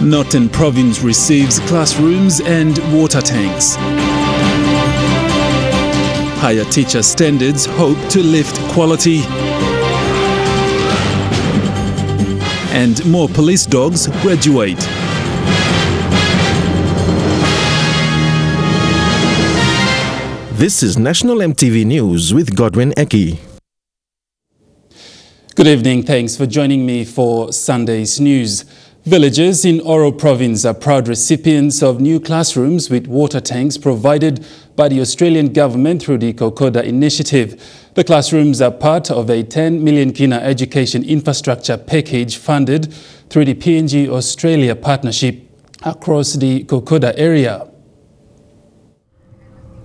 Northern Province receives classrooms and water tanks. Higher teacher standards hope to lift quality. And more police dogs graduate. This is National EMTV News with Godwin Eki. Good evening. Thanks for joining me for Sunday's news. Villagers in Oro Province are proud recipients of new classrooms with water tanks provided by the Australian government through the Kokoda Initiative. The classrooms are part of a 10 million kina education infrastructure package funded through the PNG Australia partnership across the Kokoda area.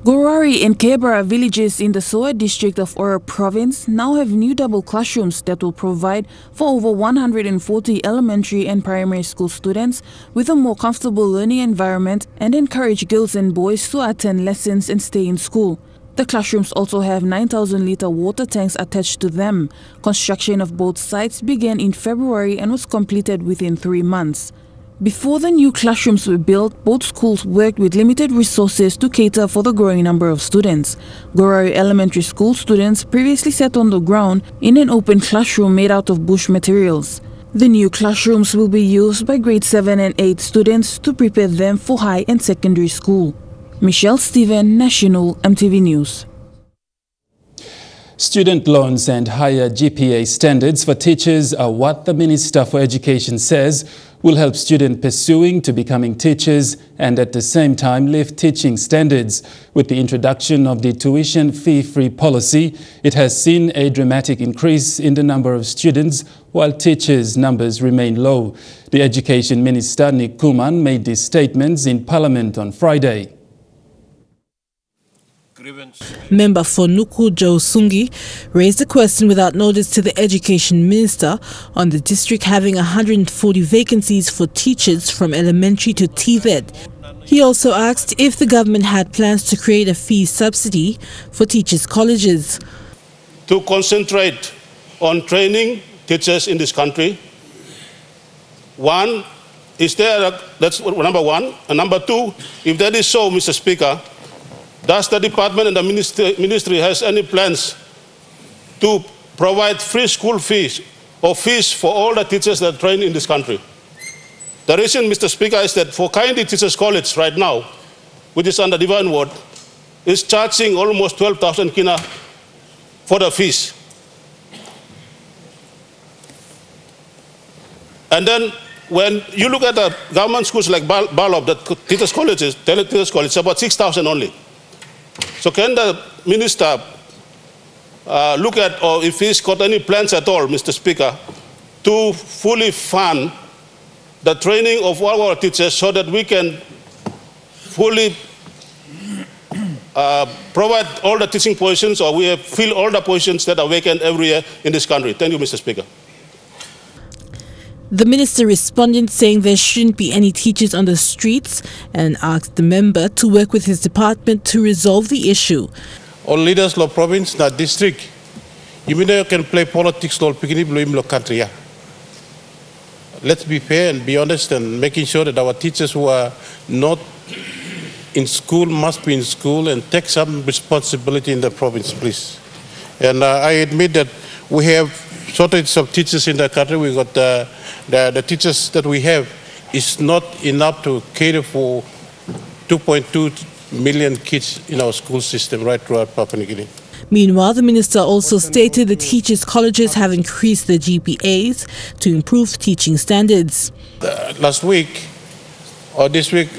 Gorari and Kebara villages in the Soa district of Oro Province now have new double classrooms that will provide for over 140 elementary and primary school students with a more comfortable learning environment and encourage girls and boys to attend lessons and stay in school. The classrooms also have 9,000-litre water tanks attached to them. Construction of both sites began in February and was completed within 3 months. Before the new classrooms were built, both schools worked with limited resources to cater for the growing number of students. Gorari Elementary School students previously sat on the ground in an open classroom made out of bush materials. The new classrooms will be used by grade 7 and 8 students to prepare them for high and secondary school. Michelle Stephen, National EMTV News. Student loans and higher GPA standards for teachers are what the Minister for Education says will help students pursuing to becoming teachers and at the same time lift teaching standards. With the introduction of the tuition fee-free policy, it has seen a dramatic increase in the number of students while teachers' numbers remain low. The Education Minister, Nick Kuman, made these statements in Parliament on Friday. Member for Nuku Joe Sungi raised a question without notice to the Education Minister on the district having 140 vacancies for teachers from elementary to TVET. He also asked if the government had plans to create a fee subsidy for teachers' colleges. To concentrate on training teachers in this country. One, that's number one. And number two, if that is so, Mr. Speaker, does the department and the ministry has any plans to provide free school fees or fees for all the teachers that train in this country? The reason, Mr. Speaker, is that for Kaindi Teachers College right now, which is under Divine Ward, is charging almost 12,000 kina for the fees. And then when you look at the government schools like Balop, the teachers' colleges, teachers' college, it's about 6,000 only. So can the minister look at, or if he's got any plans at all, Mr. Speaker, to fully fund the training of all our teachers so that we can fully provide all the teaching positions, or we have fill all the positions that are vacant every year in this country? Thank you, Mr. Speaker. The minister responded saying there shouldn't be any teachers on the streets and asked the member to work with his department to resolve the issue. All leaders of province, the district, you can play politics all country. Let's be fair and be honest and making sure that our teachers who are not in school must be in school and take some responsibility in the province, please. And I admit that we have shortage of teachers in the country. We got the teachers that we have is not enough to cater for 2.2 million kids in our school system right throughout Papua New Guinea. Meanwhile, the minister also stated that teachers' colleges have increased their GPAs to improve teaching standards. Last week or this week,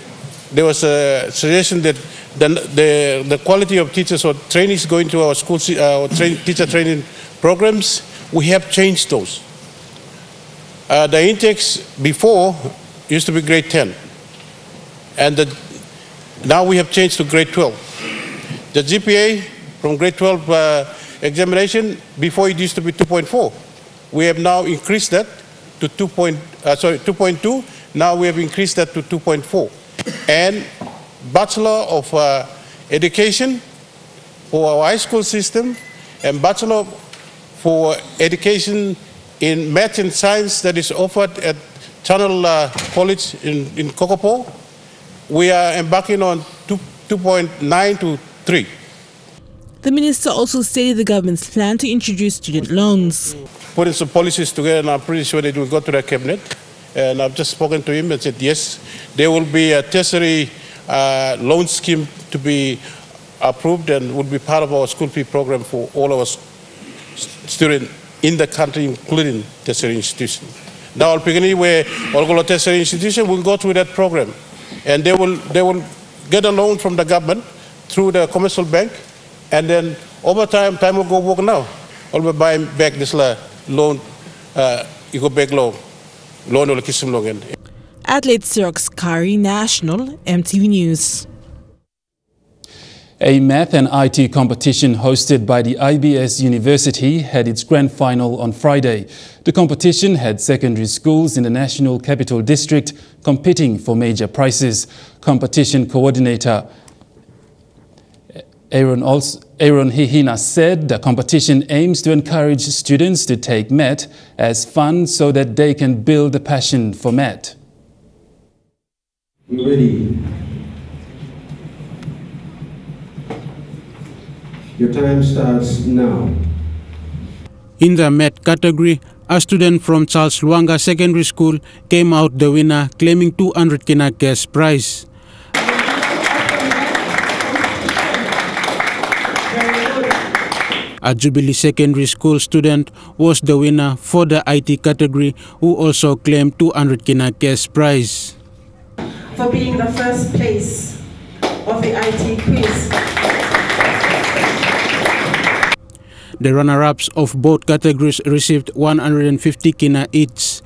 there was a suggestion that the quality of teachers or trainees going to our school teacher training programs, we have changed those. The intakes before used to be grade 10, and now we have changed to grade 12. The GPA from grade 12 examination, before it used to be 2.4. We have now increased that to 2.2. Now we have increased that to 2.4. And Bachelor of Education for our high school system and Bachelor for Education in Math and Science that is offered at Channel College in Kokopo, we are embarking on 2.9 to 3. The minister also stated the government's plan to introduce student loans. Putting some policies together, and I'm pretty sure they will go to the cabinet. And I've just spoken to him and said, yes, there will be a tertiary loan scheme to be approved and will be part of our school fee program for all our students in the country, including tertiary institutions. Now, Alpigani, where all tertiary institutions will go through that program, and they will get a loan from the government through the commercial bank, and then over time will go work now. All we buy back this loan, you go back loan or kism loan. Adelaide Sirok's Kari, National, EMTV News. A math and IT competition hosted by the IBS University had its grand final on Friday. The competition had secondary schools in the National Capital District competing for major prizes. Competition coordinator Aaron Hihina said the competition aims to encourage students to take math as fun so that they can build a passion for math. You ready? Your time starts now. In the math category, a student from Charles Luanga Secondary School came out the winner, claiming 200 Kina cash prize. A Jubilee Secondary School student was the winner for the IT category, who also claimed 200 Kina cash prize. For being the first place of the IT quiz. The runner-ups of both categories received 150 Kina each.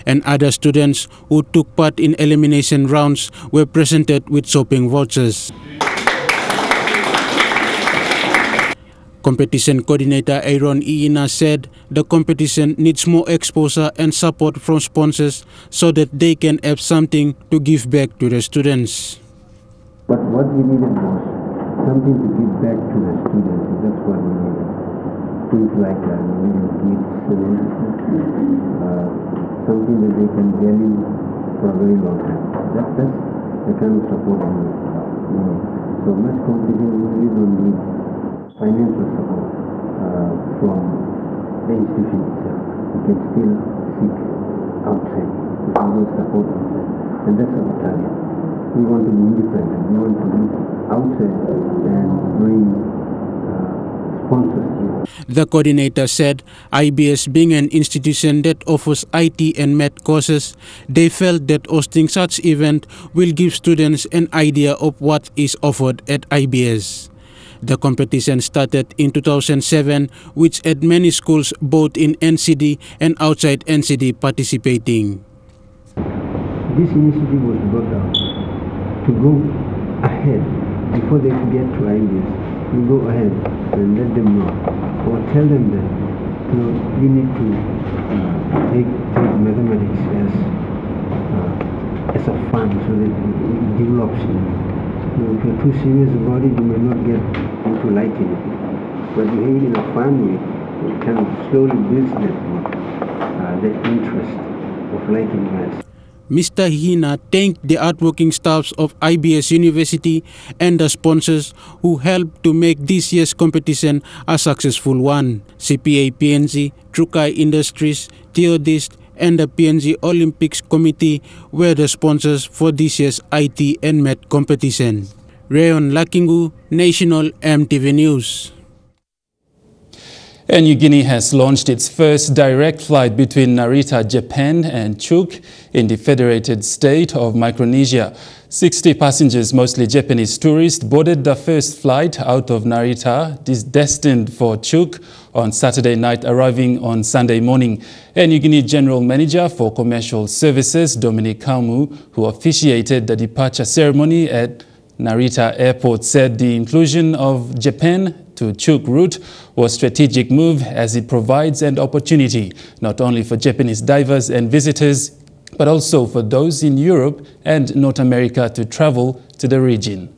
And other students who took part in elimination rounds were presented with shopping vouchers. Competition coordinator Aaron Iina said the competition needs more exposure and support from sponsors so that they can have something to give back to the students. But what we needed was something to give back to the students. That's what we needed. Things like gifts and something that they can value for a very long time. That's the kind of support we need. So much competition, we really don't need financial support from the institution itself. We can still seek outside. We can go support outside. And that's our target. We want to be independent. We want to be outside and bring sponsors here. The coordinator said IBS being an institution that offers IT and math courses, they felt that hosting such event will give students an idea of what is offered at IBS. The competition started in 2007, which had many schools both in NCD and outside NCD participating. This initiative was brought out to go ahead before they get to IBS. You go ahead and let them know, or tell them that you need to take mathematics as a fun, so that it develops in you. If you're too serious about it, you may not get into liking it. But you have it in a fun way, it kind of slowly builds that interest of liking math. Mr. Hina thanked the hardworking staffs of IBS University and the sponsors who helped to make this year's competition a successful one. CPA PNG, Trukai Industries, Theodist, and the PNG Olympics Committee were the sponsors for this year's IT and math competition. Rayon Lakingu, National EMTV News. New Guinea has launched its first direct flight between Narita, Japan and Chuuk in the federated state of Micronesia. 60 passengers, mostly Japanese tourists, boarded the first flight out of Narita, destined for Chuuk, on Saturday night, arriving on Sunday morning. New Guinea General Manager for Commercial Services, Dominic Kamu, who officiated the departure ceremony at Narita Airport, said the inclusion of Japan to Chuuk route was a strategic move as it provides an opportunity not only for Japanese divers and visitors, but also for those in Europe and North America to travel to the region.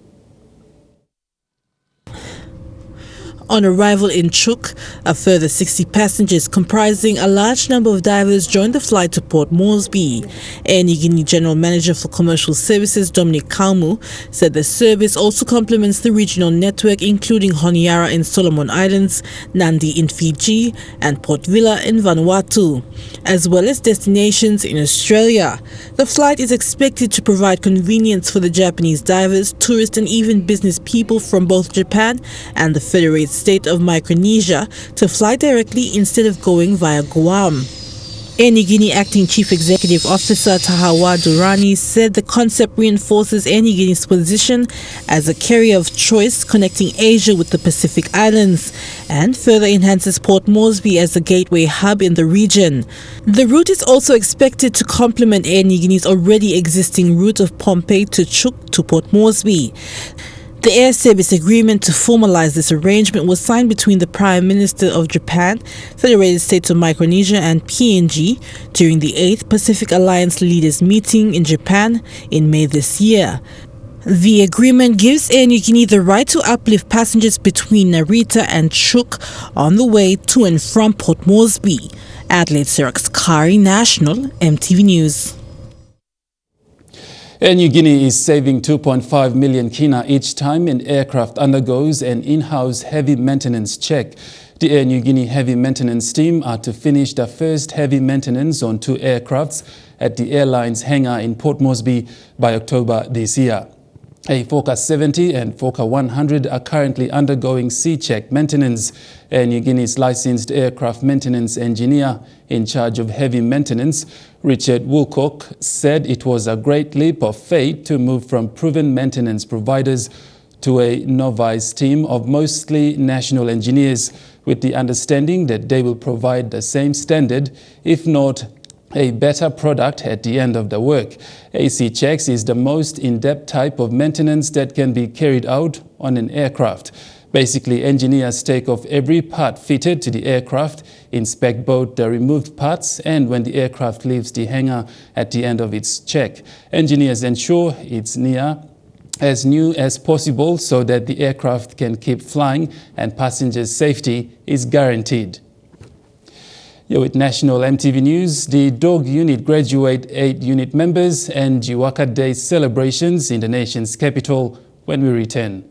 On arrival in Chuuk, a further 60 passengers comprising a large number of divers joined the flight to Port Moresby. Air Niugini General Manager for Commercial Services Dominic Kaumu said the service also complements the regional network including Honiara in Solomon Islands, Nandi in Fiji and Port Vila in Vanuatu, as well as destinations in Australia. The flight is expected to provide convenience for the Japanese divers, tourists and even business people from both Japan and the Federated State of Micronesia to fly directly instead of going via Guam. Air Niugini Acting Chief Executive Officer Tahawa Durrani said the concept reinforces Air Niugini's position as a carrier of choice connecting Asia with the Pacific Islands and further enhances Port Moresby as a gateway hub in the region. The route is also expected to complement Air Niugini's already existing route of Pohnpei to Chuuk to Port Moresby. The air service agreement to formalize this arrangement was signed between the Prime Minister of Japan, Federated States of Micronesia and PNG during the 8th Pacific Alliance Leaders Meeting in Japan in May this year. The agreement gives Air Niugini the right to uplift passengers between Narita and Chuuk on the way to and from Port Moresby. Adelaide Siraks Kari, National EMTV News. Air Niugini is saving 2.5 million kina each time an aircraft undergoes an in-house heavy maintenance check. The Air Niugini heavy maintenance team are to finish the first heavy maintenance on 2 aircrafts at the airline's hangar in Port Moresby by October this year. A Fokker 70 and Fokker 100 are currently undergoing C-check maintenance. Air Niugini's licensed aircraft maintenance engineer in charge of heavy maintenance, Richard Woolcock, said it was a great leap of faith to move from proven maintenance providers to a novice team of mostly national engineers, with the understanding that they will provide the same standard, if not a better product at the end of the work. AC checks is the most in-depth type of maintenance that can be carried out on an aircraft. Basically, engineers take off every part fitted to the aircraft, inspect both the removed parts and when the aircraft leaves the hangar at the end of its check. Engineers ensure it's as new as possible so that the aircraft can keep flying and passengers' safety is guaranteed. With National EMTV News, the dog unit graduate 8 unit members and Jiwaka Day celebrations in the nation's capital when we return.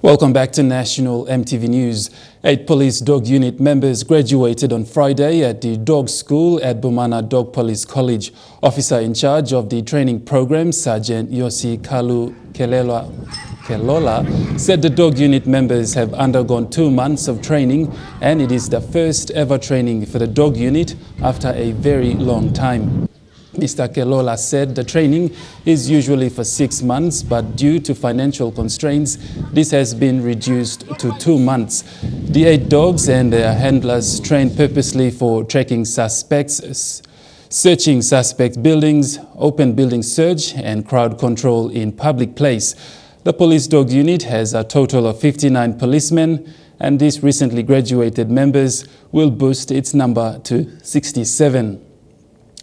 Welcome back to National EMTV News. 8 police dog unit members graduated on Friday at the dog school at Bumana Dog Police College. Officer in charge of the training program, Sergeant Yosi Kalu Kelola, said the dog unit members have undergone 2 months of training and it is the first ever training for the dog unit after a very long time. Mr. Kelola said the training is usually for 6 months, but due to financial constraints, this has been reduced to 2 months. The 8 dogs and their handlers trained purposely for tracking suspects, searching suspect buildings, open building search and crowd control in public place. The police dog unit has a total of 59 policemen, and these recently graduated members will boost its number to 67.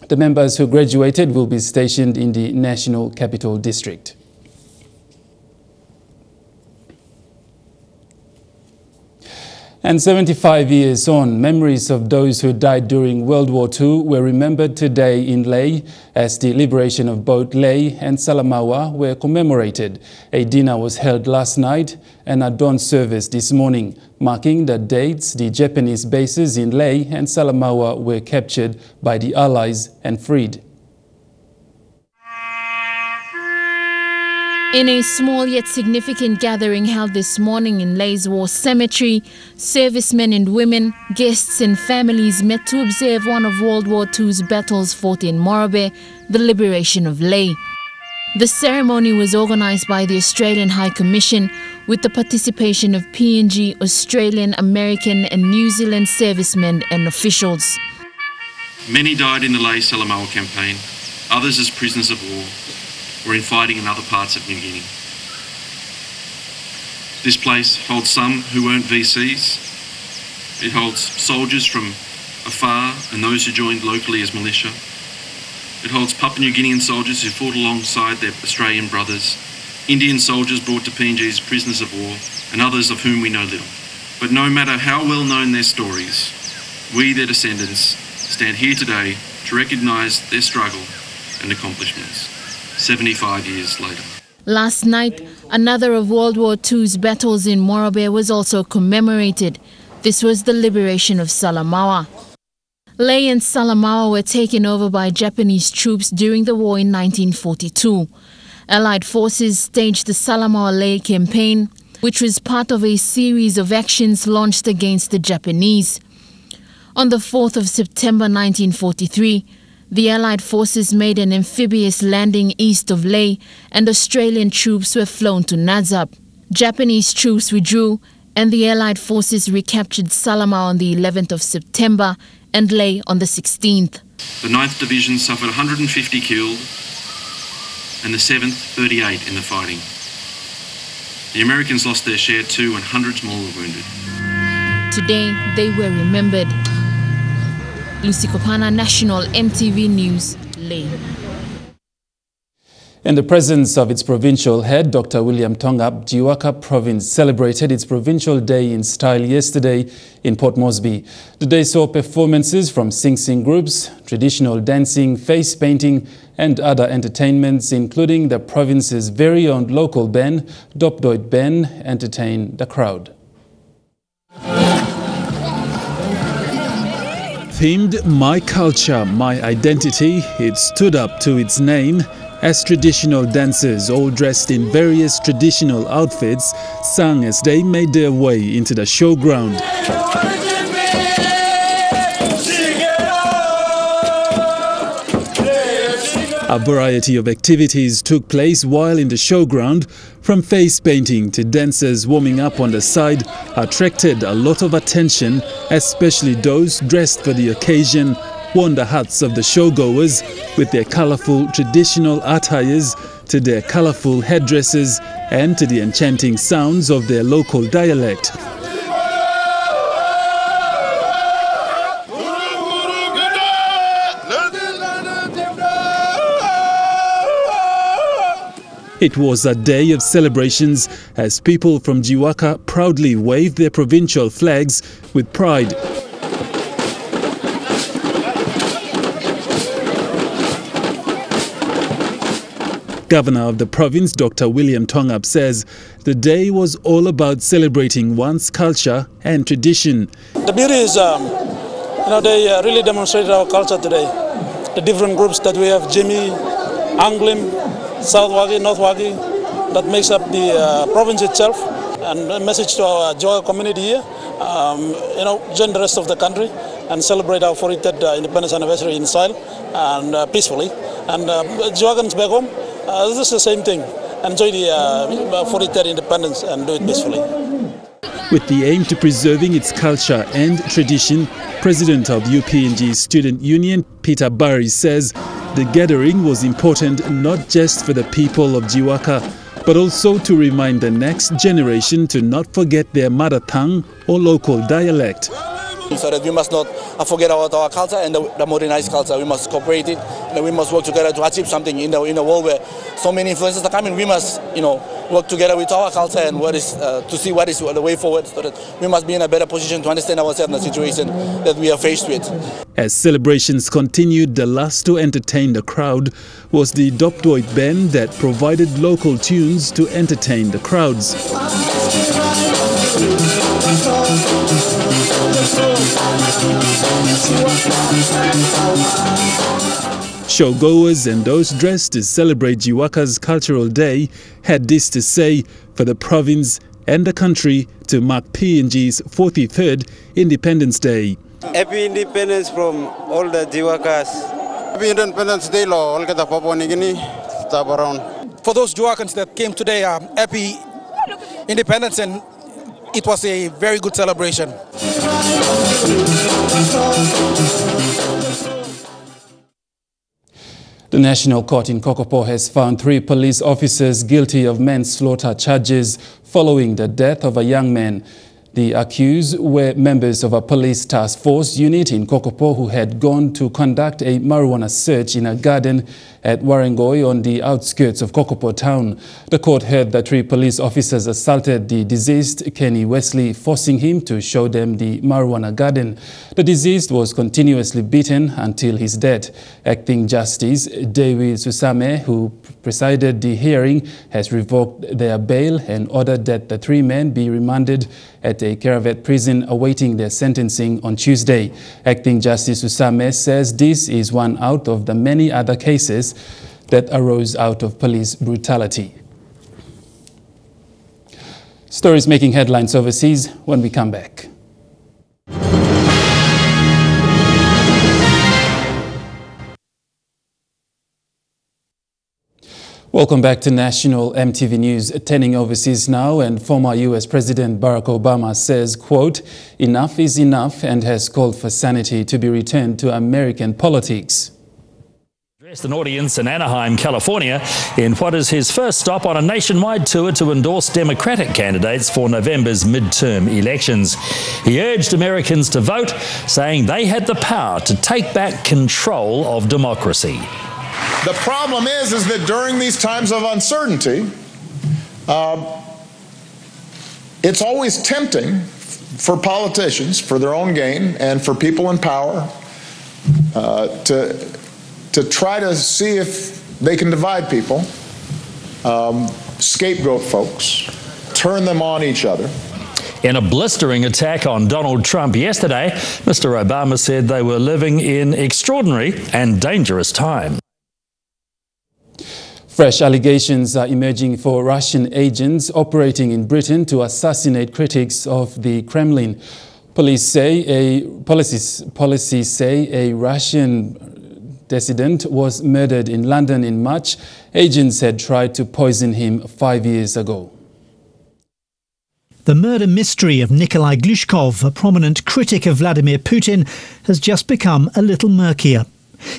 The members who graduated will be stationed in the National Capital District. And 75 years on, memories of those who died during World War II were remembered today in Lae as the liberation of both Lae and Salamaua were commemorated. A dinner was held last night and a dawn service this morning, marking the dates the Japanese bases in Lae and Salamaua were captured by the Allies and freed. In a small yet significant gathering held this morning in Lae's War Cemetery, servicemen and women, guests and families met to observe one of World War II's battles fought in Morobe, the liberation of Lae. The ceremony was organized by the Australian High Commission with the participation of PNG, Australian, American and New Zealand servicemen and officials. Many died in the Lae-Salamaua campaign, others as prisoners of war, or in fighting in other parts of New Guinea. This place holds some who weren't VCs. It holds soldiers from afar and those who joined locally as militia. It holds Papua New Guinean soldiers who fought alongside their Australian brothers, Indian soldiers brought to PNG as prisoners of war, and others of whom we know little. But no matter how well known their stories, we, their descendants, stand here today to recognise their struggle and accomplishments, 75 years later. Last night, another of World War II's battles in Morobe was also commemorated. This was the liberation of Salamaua. Lae and Salamaua were taken over by Japanese troops during the war in 1942. Allied forces staged the Salamaua-Lae campaign, which was part of a series of actions launched against the Japanese. On the 4th of September 1943, the Allied forces made an amphibious landing east of Lae and Australian troops were flown to Nadzab. Japanese troops withdrew and the Allied forces recaptured Salamaua on the 11th of September and Lae on the 16th. The 9th Division suffered 150 killed and the 7th 38 in the fighting. The Americans lost their share too and hundreds more were wounded. Today they were remembered. Lucy Kopana, National EMTV News, Lae. In the presence of its provincial head, Dr. William Tongap, Jiwaka Province celebrated its Provincial Day in style yesterday in Port Moresby. The day saw performances from sing-sing groups, traditional dancing, face painting and other entertainments, including the province's very own local band, Dopdoit Band, entertained the crowd. Themed My Culture, My Identity, it stood up to its name as traditional dancers, all dressed in various traditional outfits, sang as they made their way into the showground. A variety of activities took place while in the showground, from face painting to dancers warming up on the side, attracted a lot of attention, especially those dressed for the occasion, won the hearts of the showgoers with their colorful traditional attires, to their colorful headdresses and to the enchanting sounds of their local dialect. It was a day of celebrations as people from Jiwaka proudly waved their provincial flags with pride. Governor of the province, Dr. William Tongap, says the day was all about celebrating one's culture and tradition. The beauty is, they really demonstrated our culture today. The different groups that we have, Jimmy, Anglim, South Wagi, North Wagi, that makes up the province itself. And a message to our Jiwaka community here, join the rest of the country and celebrate our 43rd independence anniversary in style and peacefully. And Jiwakans back home, this is the same thing. Enjoy the 43rd independence and do it peacefully. With the aim to preserving its culture and tradition, President of UPNG Student Union, Peter Barry, says the gathering was important not just for the people of Jiwaka, but also to remind the next generation to not forget their mother tongue or local dialect. So that we must not forget about our culture and the modernized culture. We must cooperate it, and we must work together to achieve something in a world where so many influences are coming. We must, work together with our culture and to see what is the way forward. So that we must be in a better position to understand ourselves in the situation that we are faced with. As celebrations continued, the last to entertain the crowd was the Dopdoit Band that provided local tunes to entertain the crowds. Showgoers and those dressed to celebrate Jiwaka's Cultural Day had this to say for the province and the country to mark PNG's 43rd Independence Day. Happy Independence from all the Jiwakas. Happy Independence Day, all the Papua New Guinea, stop around. For those Jiwakans that came today, happy Independence, and it was a very good celebration. The National Court in Kokopo has found 3 police officers guilty of manslaughter charges following the death of a young man. The accused were members of a police task force unit in Kokopo who had gone to conduct a marijuana search in a garden at Warangoi on the outskirts of Kokopo town. The court heard that 3 police officers assaulted the deceased, Kenny Wesley, forcing him to show them the marijuana garden. The deceased was continuously beaten until his death. Acting Justice Dewi Susame, who presided the hearing, has revoked their bail and ordered that the 3 men be remanded at a Keravet prison awaiting their sentencing on Tuesday. Acting Justice Susame says this is one out of the many other cases that arose out of police brutality. Stories making headlines overseas when we come back. Welcome back to National EMTV News. Turning overseas now, and former U.S. President Barack Obama says, quote, "Enough is enough," and has called for sanity to be returned to American politics. An audience in Anaheim, California, in what is his first stop on a nationwide tour to endorse Democratic candidates for November's midterm elections. He urged Americans to vote, saying they had the power to take back control of democracy. The problem is that during these times of uncertainty, it's always tempting for politicians, for their own gain, and for people in power to try to see if they can divide people, scapegoat folks, turn them on each other. In a blistering attack on Donald Trump yesterday, Mr. Obama said they were living in extraordinary and dangerous times. Fresh allegations are emerging for Russian agents operating in Britain to assassinate critics of the Kremlin. Policies say a Russian dissident was murdered in London in March. Agents had tried to poison him 5 years ago. The murder mystery of Nikolai Glushkov, a prominent critic of Vladimir Putin, has just become a little murkier.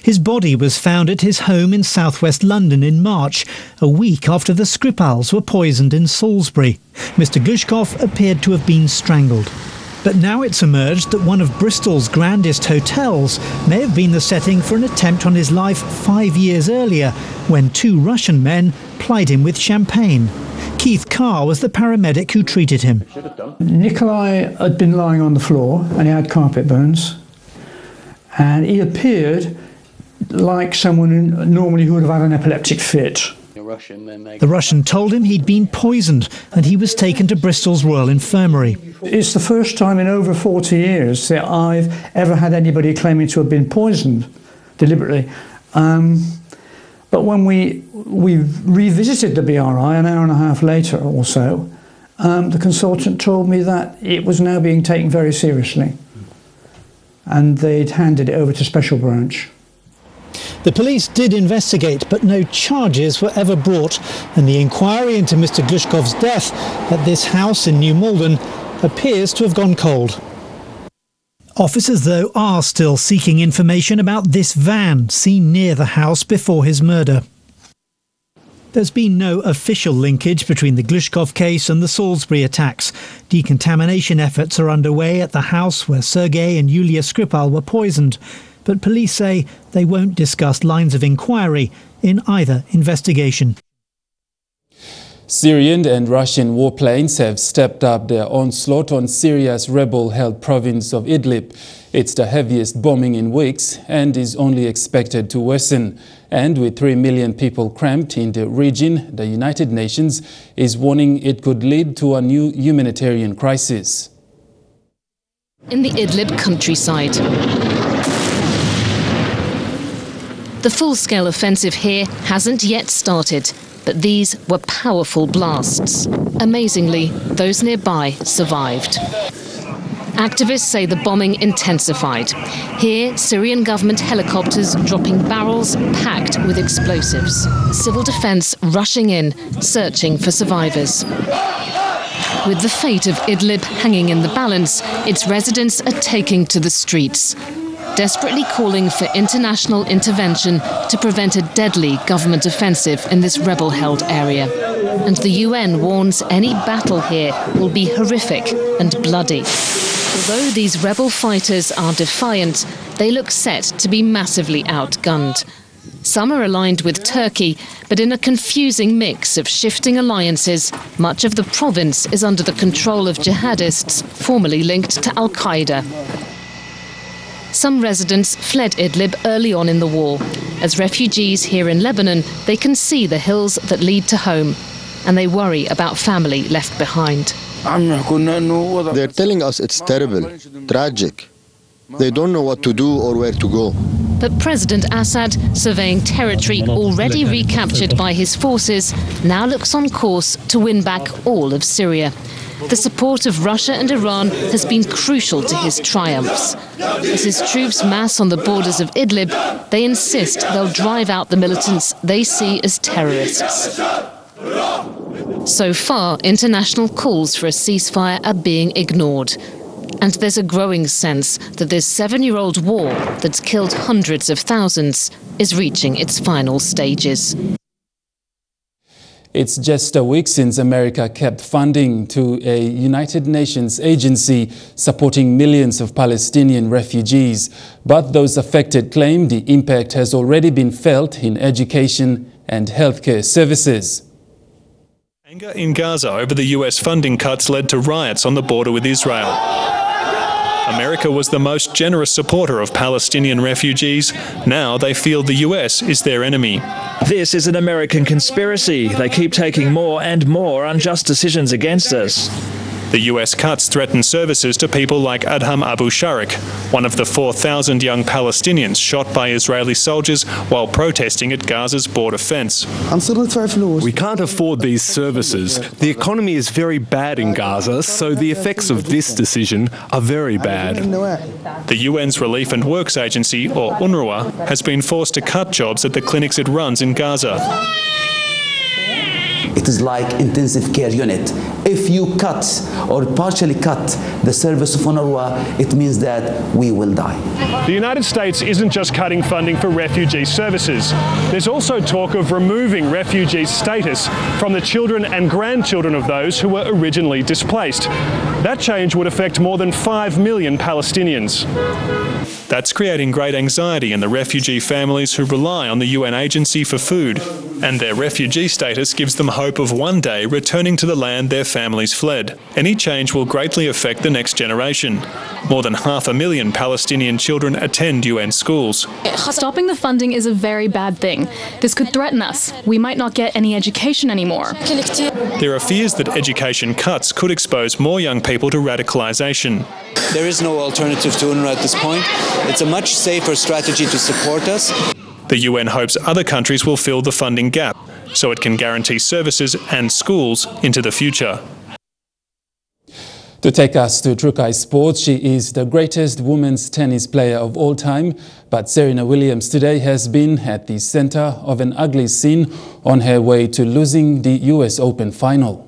His body was found at his home in southwest London in March, a week after the Skripals were poisoned in Salisbury. Mr. Glushkov appeared to have been strangled. But now it's emerged that one of Bristol's grandest hotels may have been the setting for an attempt on his life 5 years earlier, when 2 Russian men plied him with champagne. Keith Carr was the paramedic who treated him. Nikolai had been lying on the floor and he had carpet burns. And he appeared like someone normally who would have had an epileptic fit. The Russian told him he'd been poisoned and he was taken to Bristol's Royal Infirmary. It's the first time in over 40 years that I've ever had anybody claiming to have been poisoned deliberately. But when we revisited the BRI an hour and a half later or so, the consultant told me that it was now being taken very seriously. And they'd handed it over to Special Branch. The police did investigate, but no charges were ever brought, and the inquiry into Mr. Glushkov's death at this house in New Malden appears to have gone cold. Officers, though, are still seeking information about this van seen near the house before his murder. There's been no official linkage between the Glushkov case and the Salisbury attacks. Decontamination efforts are underway at the house where Sergei and Yulia Skripal were poisoned, but police say they won't discuss lines of inquiry in either investigation. Syrian and Russian warplanes have stepped up their onslaught on Syria's rebel-held province of Idlib. It's the heaviest bombing in weeks and is only expected to worsen. And with 3 million people cramped in the region, the United Nations is warning it could lead to a new humanitarian crisis. In the Idlib countryside, the full-scale offensive here hasn't yet started, but these were powerful blasts. Amazingly, those nearby survived. Activists say the bombing intensified. Here, Syrian government helicopters dropping barrels packed with explosives. Civil defense rushing in, searching for survivors. With the fate of Idlib hanging in the balance, its residents are taking to the streets. desperately calling for international intervention to prevent a deadly government offensive in this rebel-held area. And the UN warns any battle here will be horrific and bloody. Although these rebel fighters are defiant, they look set to be massively outgunned. Some are aligned with Turkey, but in a confusing mix of shifting alliances, much of the province is under the control of jihadists formerly linked to Al-Qaeda. Some residents fled Idlib early on in the war. As refugees here in Lebanon, they can see the hills that lead to home, and they worry about family left behind. They're telling us it's terrible, tragic. They don't know what to do or where to go. But President Assad, surveying territory already recaptured by his forces, now looks on course to win back all of Syria. The support of Russia and Iran has been crucial to his triumphs. As his troops mass on the borders of Idlib, they insist they'll drive out the militants they see as terrorists. So far, international calls for a ceasefire are being ignored. And there's a growing sense that this 7-year-old war that's killed hundreds of thousands is reaching its final stages. It's just a week since America kept funding to a United Nations agency supporting millions of Palestinian refugees. But those affected claim the impact has already been felt in education and healthcare services. Anger in Gaza over the US funding cuts led to riots on the border with Israel. America was the most generous supporter of Palestinian refugees. Now they feel the US is their enemy. This is an American conspiracy. They keep taking more and more unjust decisions against us. The US cuts threaten services to people like Adham Abu Sharik, one of the 4,000 young Palestinians shot by Israeli soldiers while protesting at Gaza's border fence. We can't afford these services. The economy is very bad in Gaza, so the effects of this decision are very bad. The UN's Relief and Works Agency, or UNRWA, has been forced to cut jobs at the clinics it runs in Gaza. It is like intensive care unit. If you cut or partially cut the service of UNRWA, it means that we will die. The United States isn't just cutting funding for refugee services. There's also talk of removing refugee status from the children and grandchildren of those who were originally displaced. That change would affect more than 5 million Palestinians. That's creating great anxiety in the refugee families who rely on the UN agency for food. And their refugee status gives them hope of one day returning to the land their families fled. Any change will greatly affect the next generation. More than 500,000 Palestinian children attend UN schools. Stopping the funding is a very bad thing. This could threaten us. We might not get any education anymore. There are fears that education cuts could expose more young people to radicalisation. There is no alternative to UNRWA at this point. It's a much safer strategy to support us. The UN hopes other countries will fill the funding gap so it can guarantee services and schools into the future. To take us to Trukai Sports, she is the greatest women's tennis player of all time, but Serena Williams today has been at the center of an ugly scene on her way to losing the US Open final.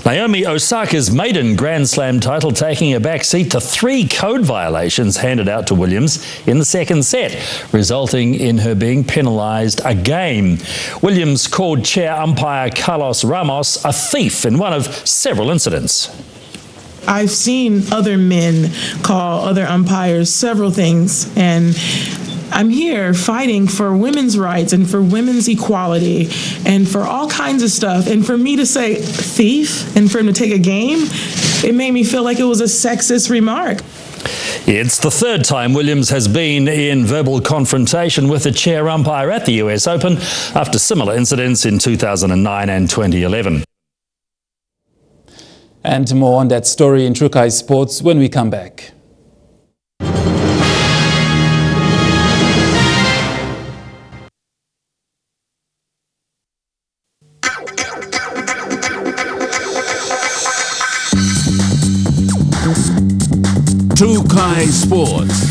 Naomi Osaka's maiden Grand Slam title taking a backseat to 3 code violations handed out to Williams in the second set, resulting in her being penalised a game. Williams called chair umpire Carlos Ramos a thief in one of several incidents. I've seen other men call other umpires several things, and I'm here fighting for women's rights and for women's equality and for all kinds of stuff. And for me to say thief and for him to take a game, it made me feel like it was a sexist remark. It's the third time Williams has been in verbal confrontation with the chair umpire at the US Open after similar incidents in 2009 and 2011. And more on that story in Trukai Sports when we come back. Trukai Sports.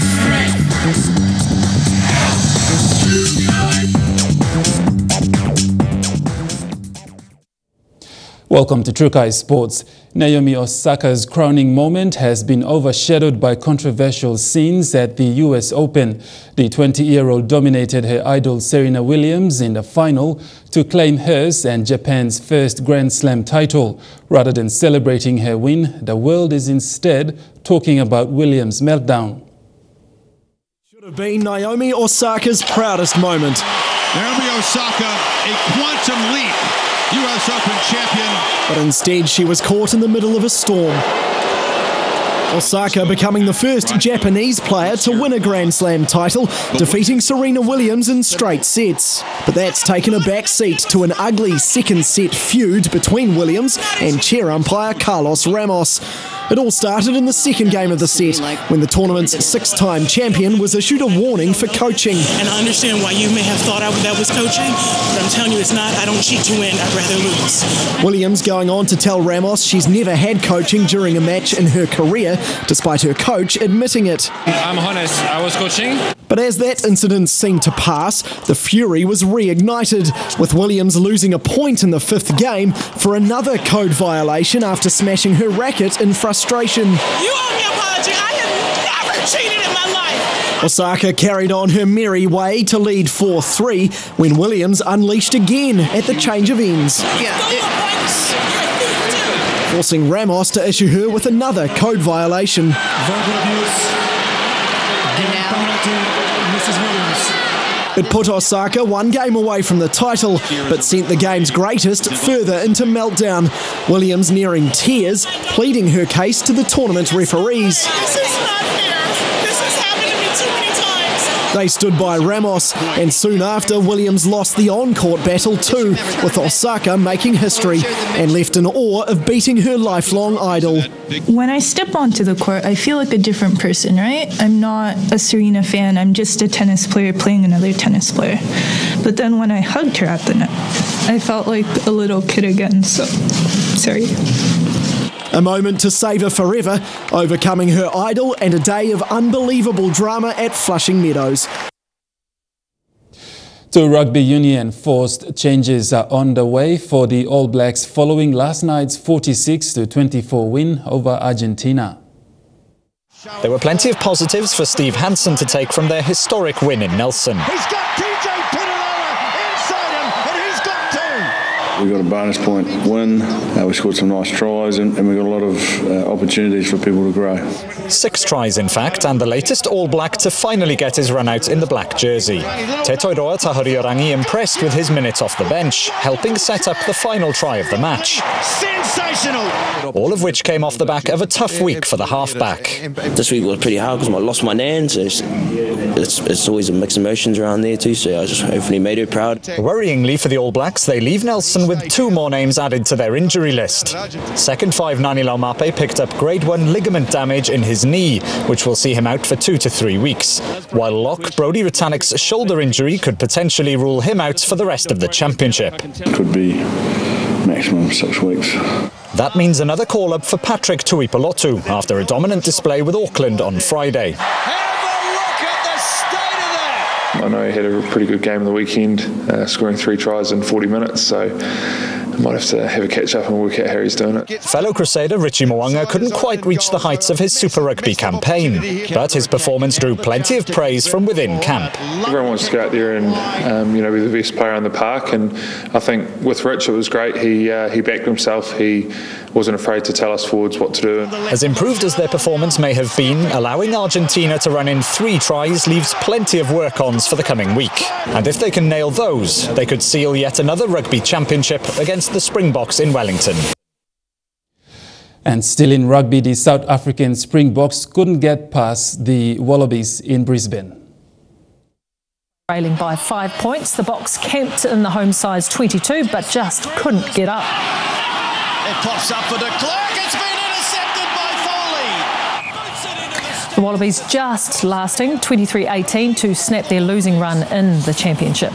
Welcome to Trukai Sports. Naomi Osaka's crowning moment has been overshadowed by controversial scenes at the US Open. The 20-year-old dominated her idol Serena Williams in the final to claim hers and Japan's first Grand Slam title. Rather than celebrating her win, the world is instead talking about Williams' meltdown. Should have been Naomi Osaka's proudest moment. Naomi Osaka, a quantum leap. US Open champion. But instead she was caught in the middle of a storm. Osaka becoming the first Japanese player to win a Grand Slam title, defeating Serena Williams in straight sets. But that's taken a back seat to an ugly second set feud between Williams and chair umpire Carlos Ramos. It all started in the second game of the set, when the tournament's six-time champion was issued a warning for coaching. And I understand why you may have thought that was coaching, but I'm telling you it's not. I don't cheat to win, I'd rather lose. Williams going on to tell Ramos she's never had coaching during a match in her career, despite her coach admitting it. I'm honest, I was coaching. But as that incident seemed to pass, the fury was reignited, with Williams losing a point in the fifth game for another code violation after smashing her racket in frustration. You owe me an apology. I have never cheated in my life. Osaka carried on her merry way to lead 4-3 when Williams unleashed again at the change of ends. Forcing Ramos to issue her with another code violation. Verbal abuse. And now, Mrs. Williams. It put Osaka one game away from the title, but sent the game's greatest further into meltdown. Williams nearing tears, pleading her case to the tournament referees. This is not fair. This has happened to me too many times. They stood by Ramos, and soon after, Williams lost the on-court battle too, with Osaka making history and left in awe of beating her lifelong idol. When I step onto the court, I feel like a different person, right? I'm not a Serena fan. I'm just a tennis player playing another tennis player. But then when I hugged her at the net, I felt like a little kid again, so sorry. A moment to savour forever, overcoming her idol and a day of unbelievable drama at Flushing Meadows. To rugby union, forced changes are on the way for the All Blacks following last night's 46-24 win over Argentina. There were plenty of positives for Steve Hansen to take from their historic win in Nelson. He's got TJ Pinarella inside him, and he's got two. We got a bonus point win, we scored some nice tries, and we got a lot of opportunities for people to grow. 6 tries in fact, and the latest All Black to finally get his run out in the black jersey. Te Toiroa Tahuriorangi impressed with his minutes off the bench, helping set up the final try of the match. Sensational! All of which came off the back of a tough week for the halfback. This week was pretty hard because I lost my nan, so it's always a mixed emotions around there too, so I just hopefully made her proud. Worryingly for the All Blacks, they leave Nelson with 2 more names added to their injury list. Second 5 Nani Laumape picked up grade 1 ligament damage in his knee, which will see him out for 2 to 3 weeks, while lock Brodie Retanic's shoulder injury could potentially rule him out for the rest of the championship. Could be maximum 6 weeks. That means another call-up for Patrick Tuipulotu after a dominant display with Auckland on Friday. I know he had a pretty good game on the weekend, scoring 3 tries in 40 minutes, so I might have a catch-up and work out how he's doing it. Fellow Crusader Richie Mo'unga couldn't quite reach the heights of his Super Rugby campaign, but his performance drew plenty of praise from within camp. Everyone wants to go out there and be the best player on the park, and I think with Rich it was great. He backed himself. He wasn't afraid to tell us forwards what to do. As improved as their performance may have been, allowing Argentina to run in 3 tries leaves plenty of work-ons for the coming week. And if they can nail those, they could seal yet another rugby championship against the Springboks in Wellington. And still in rugby, the South African Springboks couldn't get past the Wallabies in Brisbane. Trailing by 5 points, the Boks camped in the home side's 22, but just couldn't get up. It pops up for de Klerk. It's been intercepted by Foley. The Wallabies just lasting 23-18 to snap their losing run in the championship.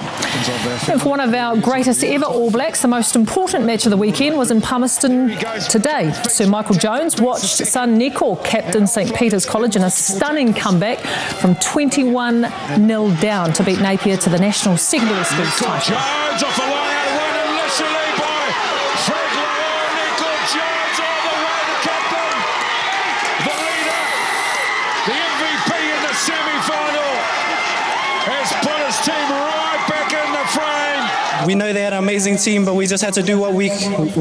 And for one of our greatest ever All Blacks, the most important match of the weekend was in Palmerston today. Sir Michael Jones watched son Neko captain St Peter's College in a stunning comeback from 21-0 down to beat Napier to the National Secondary Schools title. We know they had an amazing team, but we just had to do what we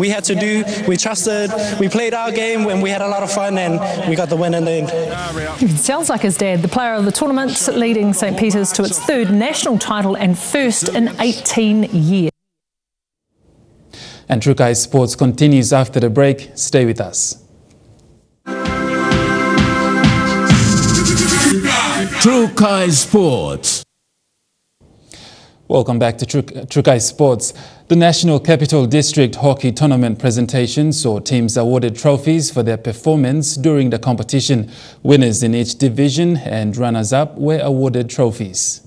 had to do. We trusted, we played our game, and we had a lot of fun, and we got the win in the end. It sounds like his dad, the player of the tournament, leading St Peter's to its third national title and first in 18 years. And Trukai Sports continues after the break. Stay with us. Trukai Sports. Welcome back to Trukai Sports. The National Capital District Hockey Tournament presentation saw teams awarded trophies for their performance during the competition. Winners in each division and runners-up were awarded trophies.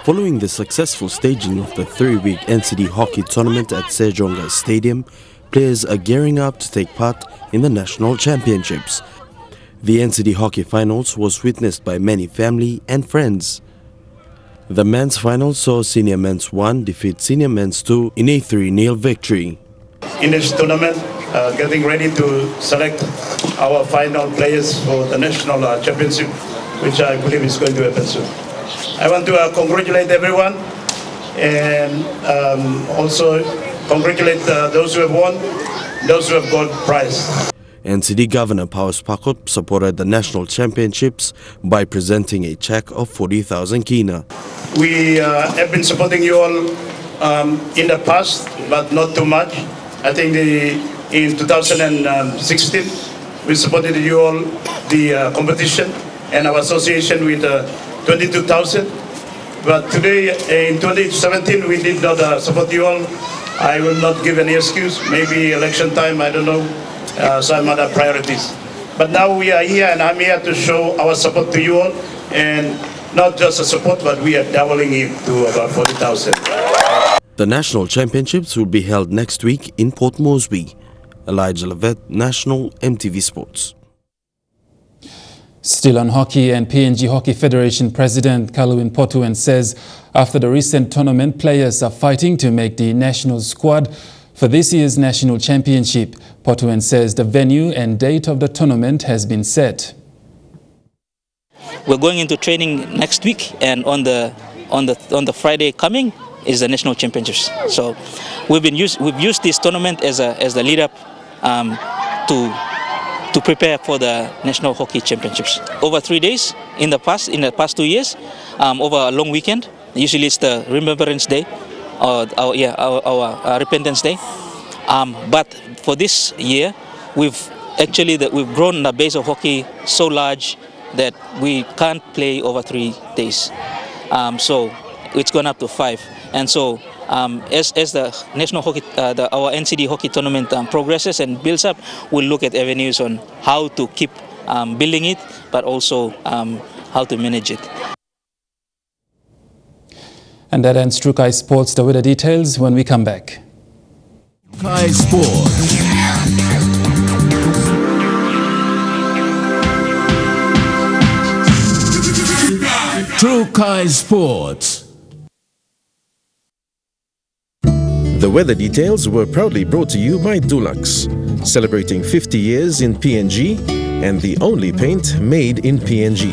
Following the successful staging of the 3-week NCD Hockey Tournament at Sejonga Stadium, players are gearing up to take part in the National Championships. The NCD Hockey Finals was witnessed by many family and friends. The men's final saw Senior Men's 1 defeat Senior Men's 2 in a 3-0 victory. In this tournament, getting ready to select our final players for the National Championship, which I believe is going to happen soon. I want to congratulate everyone and also congratulate those who have won, those who have got prize. NCD Governor Paus Pakot supported the national championships by presenting a check of 40,000 kina. We have been supporting you all in the past, but not too much. I think in 2016, we supported you all, the competition and our association with 22,000. But today, in 2017, we did not support you all. I will not give any excuse. Maybe election time, I don't know. Some other priorities. But now we are here, and I'm here to show our support to you all, and not just a support, but we are doubling it to about 40,000. The national championships will be held next week in Port Moresby. Elijah Levet, National EMTV Sports. Still on hockey, and PNG Hockey Federation President Kaluin Potuan says after the recent tournament, players are fighting to make the national squad for this year's national championship. Potuan says the venue and date of the tournament has been set. We're going into training next week, and on the Friday coming is the national championships. So we've used this tournament as the lead up to prepare for the national hockey championships. Over 3 days in the past 2 years, over a long weekend. Usually it's the Remembrance Day, or our Repentance Day. But for this year, we've grown the base of hockey so large that we can't play over 3 days. So it's gone up to 5. And so as the national hockey, our NCD hockey tournament progresses and builds up, we'll look at avenues on how to keep building it, but also how to manage it. And that ends Trukai Sports. The weather details when we come back. Trukai Sports. Trukai Sports. The weather details were proudly brought to you by Dulux, celebrating 50 years in PNG and the only paint made in PNG.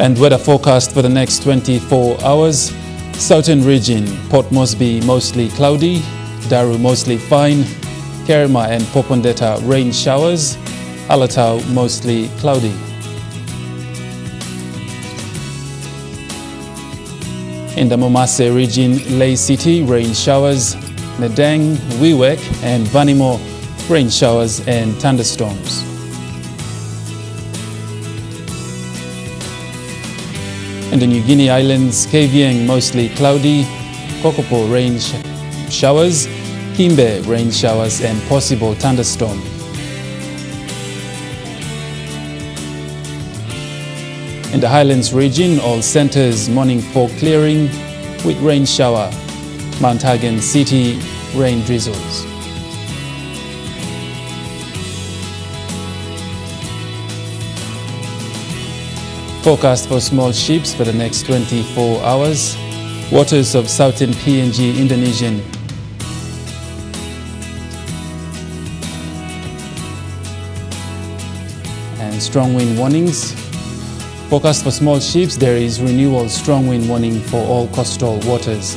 And weather forecast for the next 24 hours. Southern region, Port Moresby mostly cloudy, Daru mostly fine, Kerema and Popondetta rain showers, Alatau mostly cloudy. In the Momase region, Lay City rain showers, Medang, Wewak and Vanimo rain showers and thunderstorms. In the New Guinea Islands, Kavieng mostly cloudy, Kokopo rain showers, Kimbe rain showers and possible thunderstorm. In the Highlands region, all centers morning fog clearing with rain shower. Mount Hagen City, rain drizzles. Forecast for small ships for the next 24 hours. Waters of southern PNG, Indonesian. and strong wind warnings. Forecast for small ships, there is renewal strong wind warning for all coastal waters.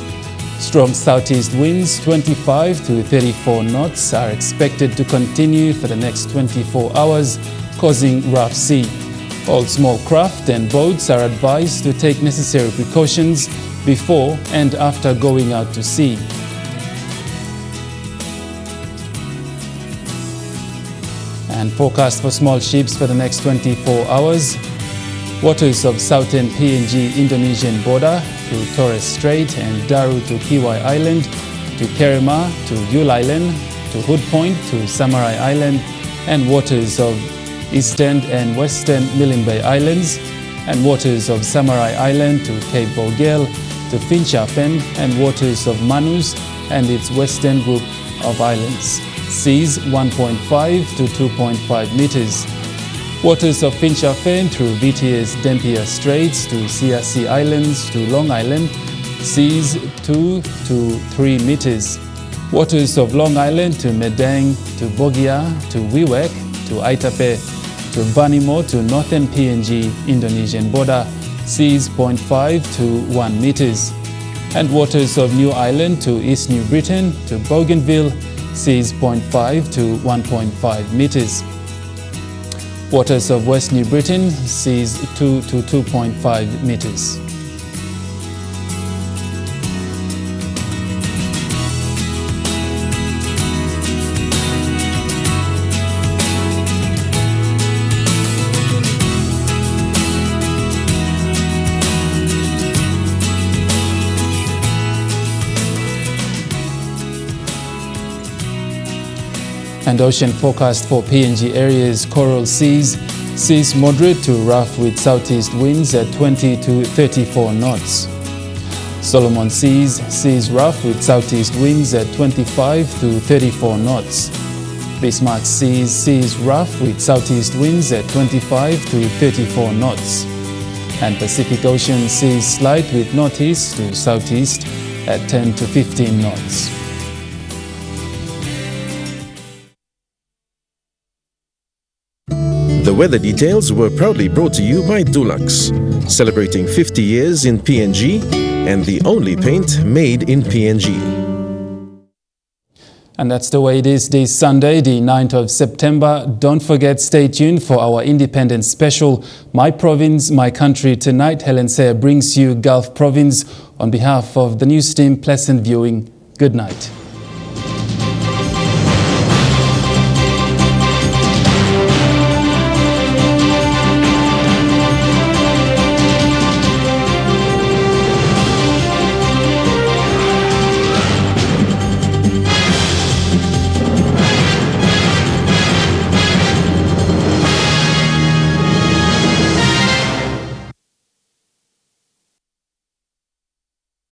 Strong southeast winds, 25 to 34 knots, are expected to continue for the next 24 hours, causing rough sea. All small craft and boats are advised to take necessary precautions before and after going out to sea. And forecast for small ships for the next 24 hours. Waters of southern PNG Indonesian border through Torres Strait and Daru to Kiwai Island, to Kerema, to Yule Island, to Hood Point, to Samarai Island, and waters of eastern and western Milne Bay Islands, and waters of Samarai Island to Cape Vogel, to Finchafen, and waters of Manus and its western group of islands. Seas 1.5 to 2.5 meters. Waters of Finchafen through VTS Dampier Straits to Siasi Islands to Long Island, seas 2 to 3 meters. Waters of Long Island to Medang, to Bogia, to Wewak, to Aitape, to Vanimo to northern PNG Indonesian border, seas 0.5 to 1 meters. And waters of New Island to East New Britain to Bougainville, seas 0.5 to 1.5 meters. Waters of West New Britain, seas 2 to 2.5 meters. And ocean forecast for PNG areas: coral seas, seas moderate to rough with southeast winds at 20 to 34 knots. Solomon seas, seas rough with southeast winds at 25 to 34 knots. Bismarck seas, seas rough with southeast winds at 25 to 34 knots. And Pacific Ocean seas slight with northeast to southeast at 10 to 15 knots. The weather details were proudly brought to you by Dulux, celebrating 50 years in PNG and the only paint made in PNG. And that's the way it is this Sunday, the 9th of September. Don't forget, stay tuned for our Independence special, My Province, My Country. Tonight, Helen Sayer brings you Gulf Province. On behalf of the news team, pleasant viewing. Good night.